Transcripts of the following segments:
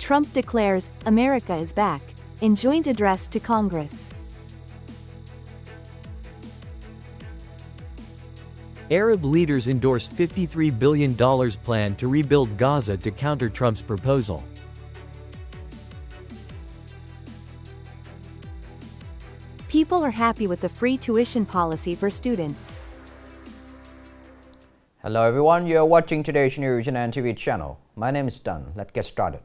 Trump declares, "America is back," in joint address to Congress. Arab leaders endorse $53 billion plan to rebuild Gaza to counter Trump's proposal. People are happy with the free tuition policy for students. Hello everyone, you are watching today's news on NTV channel. My name is Đăng. Let's get started.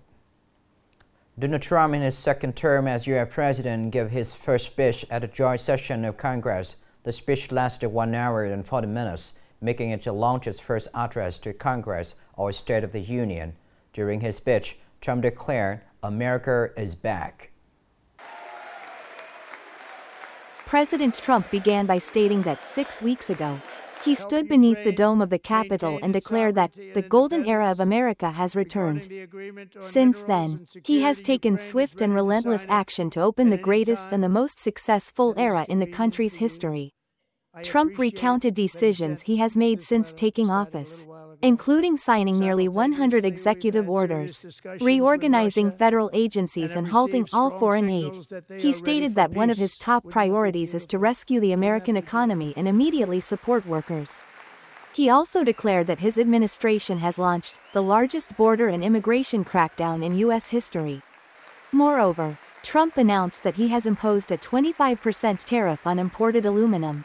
Donald Trump, in his second term as U.S. President, gave his first speech at a joint session of Congress. The speech lasted 1 hour and 40 minutes, making it the longest first address to Congress or State of the Union. During his speech, Trump declared, "America is back." President Trump began by stating that 6 weeks ago, he stood beneath the dome of the Capitol and declared that the golden era of America has returned. Since then, he has taken swift and relentless action to open the greatest and the most successful era in the country's history. Trump recounted decisions he has made since taking office, including signing nearly 100 executive orders, reorganizing federal agencies and halting all foreign aid. He stated that one of his top priorities is to rescue the American economy and immediately support workers. He also declared that his administration has launched the largest border and immigration crackdown in U.S. history. Moreover, Trump announced that he has imposed a 25% tariff on imported aluminum,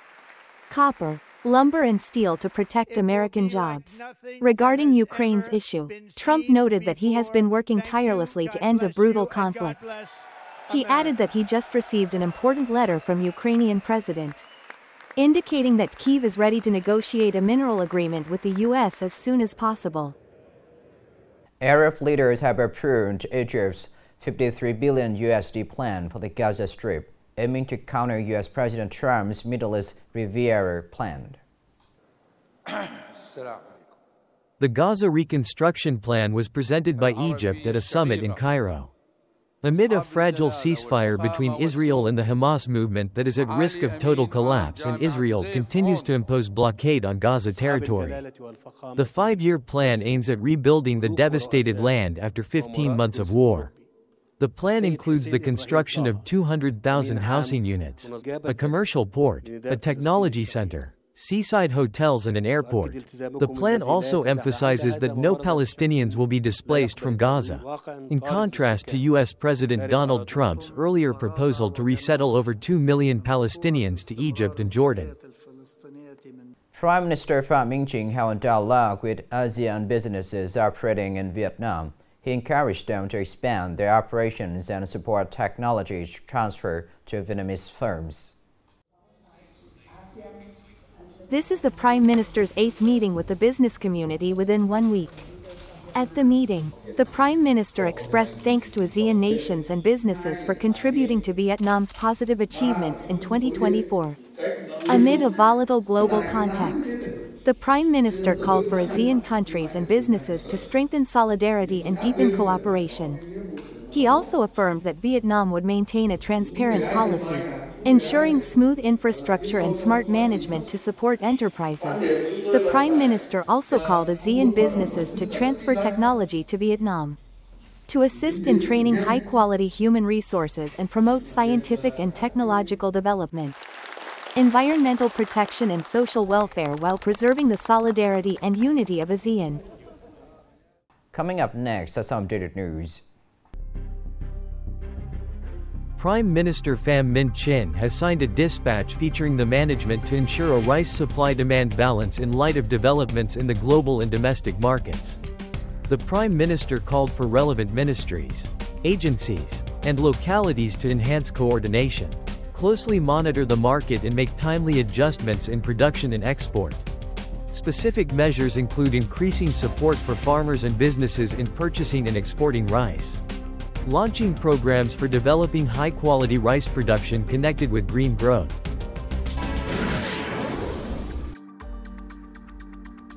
copper, lumber and steel to protect American jobs. Regarding Ukraine's issue, Trump noted that he has been working tirelessly to end the brutal conflict. He added that he just received an important letter from Ukrainian president, indicating that Kyiv is ready to negotiate a mineral agreement with the U.S. as soon as possible. Arab leaders have approved Egypt's $53 billion USD plan for the Gaza Strip, aiming to counter U.S. President Trump's Middle East Riviera plan. The Gaza reconstruction plan was presented by Egypt at a summit in Cairo. Amid a fragile ceasefire between Israel and the Hamas movement that is at risk of total collapse, and Israel continues to impose blockade on Gaza territory. The 5-year plan aims at rebuilding the devastated land after 15 months of war. The plan includes the construction of 200,000 housing units, a commercial port, a technology center, seaside hotels and an airport. The plan also emphasizes that no Palestinians will be displaced from Gaza, in contrast to U.S. President Donald Trump's earlier proposal to resettle over 2 million Palestinians to Egypt and Jordan. Prime Minister Phạm Minh Chính held a dialogue with ASEAN businesses operating in Vietnam. He encouraged them to expand their operations and support technology transfer to Vietnamese firms. This is the Prime Minister's 8th meeting with the business community within 1 week. At the meeting, the Prime Minister expressed thanks to ASEAN nations and businesses for contributing to Vietnam's positive achievements in 2024. Amid a volatile global context, the Prime Minister called for ASEAN countries and businesses to strengthen solidarity and deepen cooperation. He also affirmed that Vietnam would maintain a transparent policy, ensuring smooth infrastructure and smart management to support enterprises. The Prime Minister also called ASEAN businesses to transfer technology to Vietnam, to assist in training high-quality human resources and promote scientific and technological development, environmental protection and social welfare while preserving the solidarity and unity of ASEAN. Coming up next are some updated news. Prime Minister Pham Minh Chinh has signed a dispatch featuring the management to ensure a rice supply-demand balance in light of developments in the global and domestic markets. The Prime Minister called for relevant ministries, agencies, and localities to enhance coordination, closely monitor the market and make timely adjustments in production and export. Specific measures include increasing support for farmers and businesses in purchasing and exporting rice, launching programs for developing high-quality rice production connected with green growth,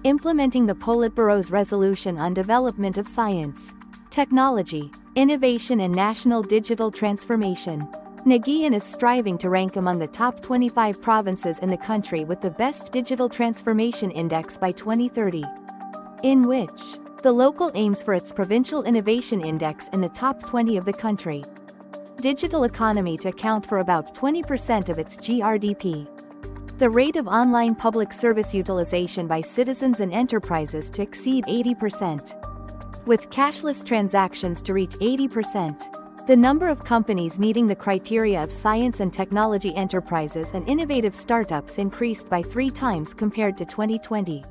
implementing the Politburo's resolution on development of science, technology, innovation and national digital transformation. Nghệ An is striving to rank among the top 25 provinces in the country with the best digital transformation index by 2030, in which The local aims for its Provincial Innovation Index in the top 20 of the country. Digital economy to account for about 20% of its GRDP. The rate of online public service utilization by citizens and enterprises to exceed 80%. With cashless transactions to reach 80%. The number of companies meeting the criteria of science and technology enterprises and innovative startups increased by 3 times compared to 2020.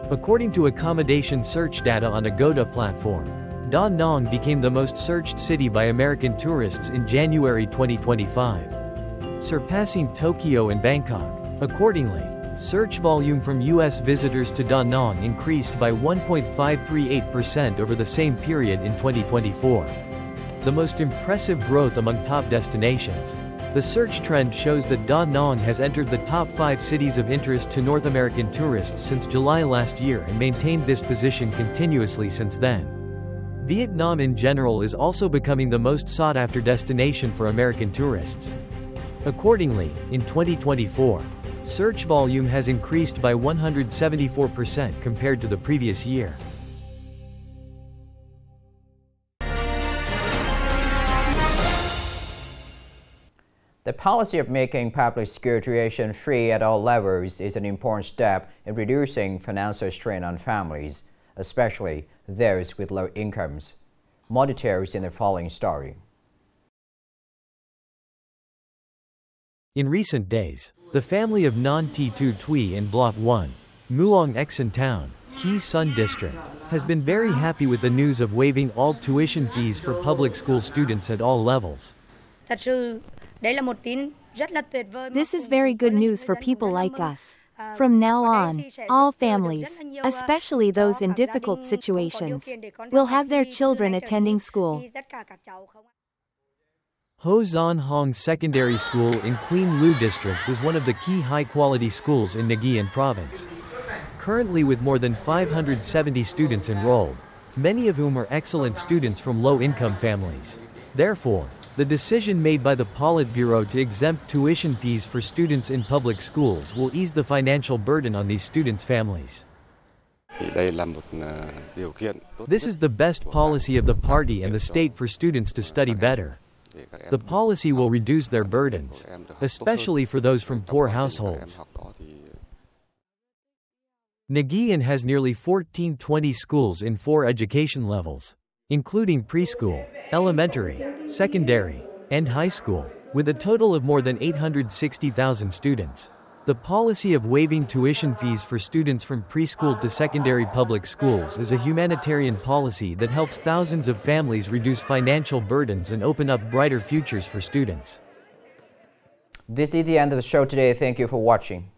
According to accommodation search data on Agoda platform, Da Nang became the most searched city by American tourists in January 2025, surpassing Tokyo and Bangkok. Accordingly, search volume from U.S. visitors to Da Nang increased by 1.538% over the same period in 2024. The most impressive growth among top destinations. The search trend shows that Da Nang has entered the top 5 cities of interest to North American tourists since July last year and maintained this position continuously since then. Vietnam in general is also becoming the most sought-after destination for American tourists. Accordingly, in 2024, search volume has increased by 174% compared to the previous year. The policy of making public school tuition free at all levels is an important step in reducing financial strain on families, especially those with low incomes. More details in the following story. In recent days, the family of Non T Tu Tui in Block 1, Muong Exon Town, Kee Sun District, has been very happy with the news of waiving all tuition fees for public school students at all levels. This is very good news for people like us. From now on, all families, especially those in difficult situations, will have their children attending school. Ho Zan Hong Secondary School in Queen Lu District is one of the key high-quality schools in Nghệ An Province. Currently with more than 570 students enrolled, many of whom are excellent students from low-income families. Therefore, the decision made by the Politburo to exempt tuition fees for students in public schools will ease the financial burden on these students' families. This is the best policy of the party and the state for students to study better. The policy will reduce their burdens, especially for those from poor households. Nghệ An has nearly 1420 schools in 4 education levels, including preschool, elementary, secondary, and high school, with a total of more than 860,000 students. The policy of waiving tuition fees for students from preschool to secondary public schools is a humanitarian policy that helps thousands of families reduce financial burdens and open up brighter futures for students. This is the end of the show today. Thank you for watching.